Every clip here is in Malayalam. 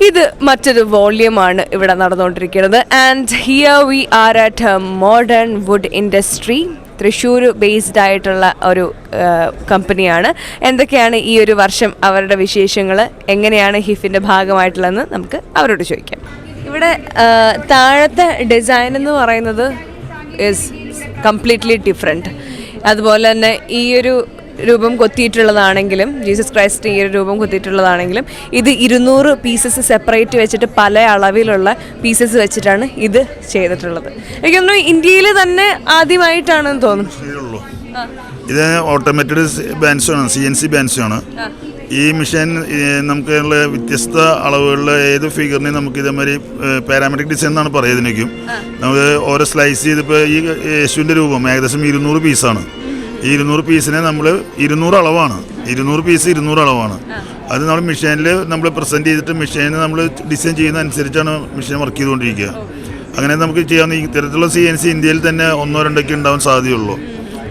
ഇത് മറ്റൊരു വോള്യമാണ് ഇവിടെ നടന്നുകൊണ്ടിരിക്കുന്നത്. And here we are at Modern Wood Industry. Thrissur based ആയിട്ടുള്ള ഒരു കമ്പനിയാണ്. എന്തൊക്കെയാണ് ഈ ഒരു വർഷം അവരുടെ വിശേഷങ്ങൾ, എങ്ങനെയാണ് ഹിഫിൻ്റെ ഭാഗമായിട്ടുള്ളതെന്ന് നമുക്ക് അവരോട് ചോദിക്കാം. ഇവിടെ താഴത്തെ ഡിസൈൻ എന്ന് പറയുന്നത് ഈസ് കംപ്ലീറ്റ്ലി ഡിഫറെൻറ്റ്. അതുപോലെ തന്നെ ഈ ഒരു രൂപം കൊത്തിയിട്ടുള്ളതാണെങ്കിലും, ജീസസ് ക്രൈസ്റ്റ് ഈ ഒരു രൂപം കൊത്തിയിട്ടുള്ളതാണെങ്കിലും ഇത് 200 പീസസ് സെപ്പറേറ്റ് വെച്ചിട്ട് പല അളവിലുള്ള പീസസ് വെച്ചിട്ടാണ് ഇത് ചെയ്തിട്ടുള്ളത്. എനിക്ക് തോന്നുന്നു ഇന്ത്യയിൽ തന്നെ ആദ്യമായിട്ടാണെന്ന് തോന്നുന്നു. ഇത് ഓട്ടോമാറ്റഡ് ബാൻഡ്സാണ്, CNC ബാൻഡ്സാണ്. ഈ മെഷീൻ നമുക്കുള്ള വ്യത്യസ്ത അളവുകളിൽ ഏത് ഫിഗറിനെയും നമുക്ക് ഇതേമാതിരി പാരാമെട്രിക് ഡിസൈൻ എന്നാണ് പറയുന്നതിനേക്കും. നമുക്ക് ഓരോ സ്ലൈസ് ചെയ്തിപ്പോൾ ഈ യേശുവിൻ്റെ രൂപം ഏകദേശം 200 പീസാണ്. ഈ 200 പീസിനെ നമ്മൾ 200 അളവാണ്, 200 പീസ് 200 അളവാണ്. അത് നമ്മൾ മെഷീനിൽ നമ്മൾ പ്രസൻറ്റ് ചെയ്തിട്ട് മെഷീനിൽ നമ്മൾ ഡിസൈൻ ചെയ്യുന്ന അനുസരിച്ചാണ് മെഷീൻ വർക്ക് ചെയ്തുകൊണ്ടിരിക്കുക. അങ്ങനെ നമുക്ക് ചെയ്യാവുന്ന ഇത്തരത്തിലുള്ള CNC ഇന്ത്യയിൽ തന്നെ 1-2 ഉണ്ടാവാൻ സാധ്യതയുള്ളൂ.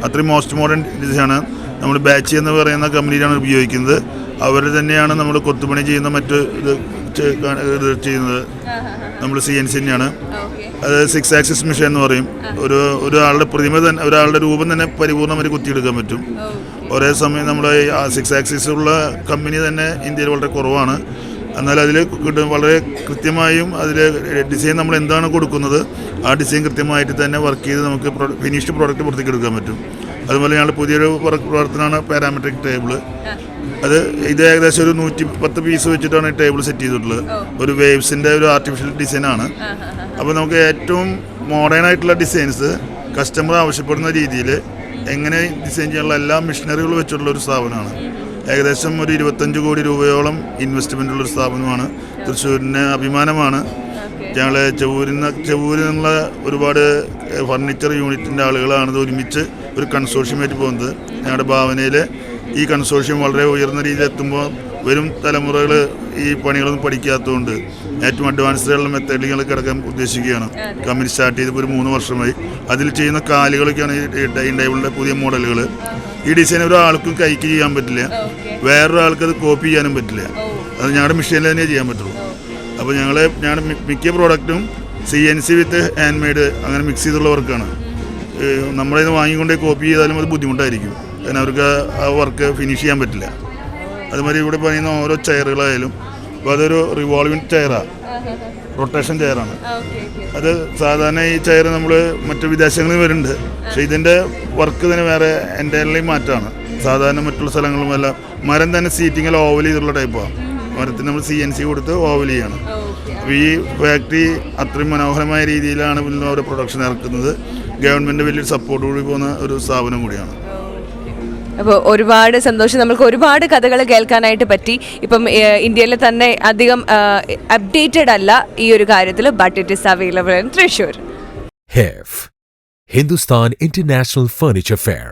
അത്രയും മോസ്റ്റ് മോഡേൺ ഡിസൈനാണ്. നമ്മൾ ബാച്ച് എന്ന് പറയുന്ന കമ്പനിയിലാണ് ഉപയോഗിക്കുന്നത്. അവർ തന്നെയാണ് നമ്മൾ കൊത്തുപണി ചെയ്യുന്ന മറ്റ് ഇത് ചെയ്യുന്നത്. നമ്മൾ CNC തന്നെയാണ്. അത് 6 ആക്സിസ് മെഷീൻ എന്ന് പറയും. ഒരാളുടെ പ്രതിമ തന്നെ, ഒരാളുടെ രൂപം തന്നെ പരിപൂർണ്ണമായി കുത്തിയെടുക്കാൻ പറ്റും ഒരേ സമയം. നമ്മുടെ 6 ആക്സിസ് ഉള്ള കമ്പനി തന്നെ ഇന്ത്യയിൽ വളരെ കുറവാണ്. എന്നാൽ അതിൽ വളരെ കൃത്യമായും അതിൽ ഡിസൈൻ നമ്മൾ എന്താണ് കൊടുക്കുന്നത് ആ ഡിസൈൻ കൃത്യമായിട്ട് തന്നെ വർക്ക് ചെയ്ത് നമുക്ക് ഫിനിഷ്ഡ് പ്രോഡക്റ്റ് പുറത്തേക്ക് എടുക്കാൻ പറ്റും. അതുപോലെ ഞങ്ങൾ പുതിയൊരു പ്രവർത്തനമാണ് പാരാമെട്രിക് ടേബിൾ. ഇത് ഏകദേശം ഒരു 110 പീസ് വെച്ചിട്ടാണ് ഈ ടേബിൾ സെറ്റ് ചെയ്തിട്ടുള്ളത്. ഒരു വേവ്സിൻ്റെ ഒരു ആർട്ടിഫിഷ്യൽ ഡിസൈനാണ്. അപ്പോൾ നമുക്ക് ഏറ്റവും മോഡേൺ ആയിട്ടുള്ള ഡിസൈൻസ് കസ്റ്റമർ ആവശ്യപ്പെടുന്ന രീതിയിൽ എങ്ങനെ ഡിസൈൻ ചെയ്യാനുള്ള എല്ലാ മെഷീനറികളും വെച്ചിട്ടുള്ള ഒരു സ്ഥാപനമാണ്. ഏകദേശം ഒരു 25 കോടി രൂപയോളം ഇൻവെസ്റ്റ്മെൻറ്റുള്ളൊരു സ്ഥാപനമാണ്. തൃശ്ശൂരിന് അഭിമാനമാണ്. ഞങ്ങൾ ചെവൂരിൽ നിന്നുള്ള ഒരുപാട് ഫർണിച്ചർ യൂണിറ്റിൻ്റെ ആളുകളാണ് ഒരുമിച്ച് ഒരു കൺസോർഷ്യമായിട്ട് പോകുന്നത്. ഞങ്ങളുടെ ഭാവനയിൽ ഈ കൺസോർഷ്യം വളരെ ഉയർന്ന രീതിയിൽ എത്തുമ്പോൾ വരും തലമുറകൾ ഈ പണികളൊന്നും പഠിക്കാത്തതുകൊണ്ട് ഏറ്റവും അഡ്വാൻസ്ഡുള്ള മെത്തേഡുകൾ കിടക്കാൻ ഉദ്ദേശിക്കുകയാണ്. കമ്പനി സ്റ്റാർട്ട് ചെയ്തപ്പോൾ ഒരു 3 വർഷമായി. അതിൽ ചെയ്യുന്ന കാലുകളൊക്കെയാണ് ഈ ഡൈനിങ് ടേബിളിൻ്റെ പുതിയ മോഡലുകൾ. ഈ ഡിസൈൻ ഒരാൾക്കും കൈക്ക് ചെയ്യാൻ പറ്റില്ല, വേറൊരാൾക്ക് അത് കോപ്പി ചെയ്യാനും പറ്റില്ല. അത് ഞങ്ങളുടെ മെഷീനിൽ തന്നെ ചെയ്യാൻ പറ്റുള്ളൂ. അപ്പോൾ ഞങ്ങളുടെ മിക്ക പ്രോഡക്റ്റും CNC വിത്ത് ഹാൻഡ് മെയ്ഡ് അങ്ങനെ മിക്സ് ചെയ്തുള്ള വർക്കാണ്. നമ്മളിത് വാങ്ങിക്കൊണ്ട് കോപ്പി ചെയ്താലും അത് ബുദ്ധിമുട്ടായിരിക്കും. കാരണം അവർക്ക് ആ വർക്ക് ഫിനിഷ് ചെയ്യാൻ പറ്റില്ല. അതുമാതിരി ഇവിടെ പറയുന്ന ഓരോ ചെയറുകളായാലും അപ്പോൾ അതൊരു റിവോൾവിംഗ് ചെയറാണ്, റൊട്ടേഷൻ ചെയറാണ്. അത് സാധാരണ ഈ ചെയർ നമ്മൾ മറ്റു വിദേശങ്ങളിൽ വരുന്നുണ്ട്. പക്ഷേ ഇതിൻ്റെ വർക്ക് തന്നെ വേറെ എൻ്റയർലി മാറ്റമാണ്. സാധാരണ മറ്റുള്ള സ്ഥലങ്ങളുമെല്ലാം മരം തന്നെ സീറ്റിങ്ങിൽ ഓവൽ ചെയ്തിട്ടുള്ള ടൈപ്പാണ്. മരത്തിന് നമ്മൾ CNC കൊടുത്ത് ഓവൽ ചെയ്യാണ്. അപ്പോൾ ഈ ഫാക്ടറി അത്രയും മനോഹരമായ രീതിയിലാണ് അവരുടെ പ്രൊഡക്ഷൻ ഇറക്കുന്നത്. ഗവൺമെൻറ് വലിയൊരു സപ്പോർട്ട് കൂടി പോകുന്ന ഒരു സ്ഥാപനം കൂടിയാണ്. അപ്പോൾ ഒരുപാട് സന്തോഷം. നമുക്ക് ഒരുപാട് കഥകൾ കേൾക്കാനായിട്ട് പറ്റി. ഇപ്പം ഇന്ത്യയിൽ തന്നെ അധികം അപ്ഡേറ്റഡ് അല്ല ഈ ഒരു കാര്യത്തിൽ, but it is available in Thrissur. HIF, Hindustan International Furniture Fair.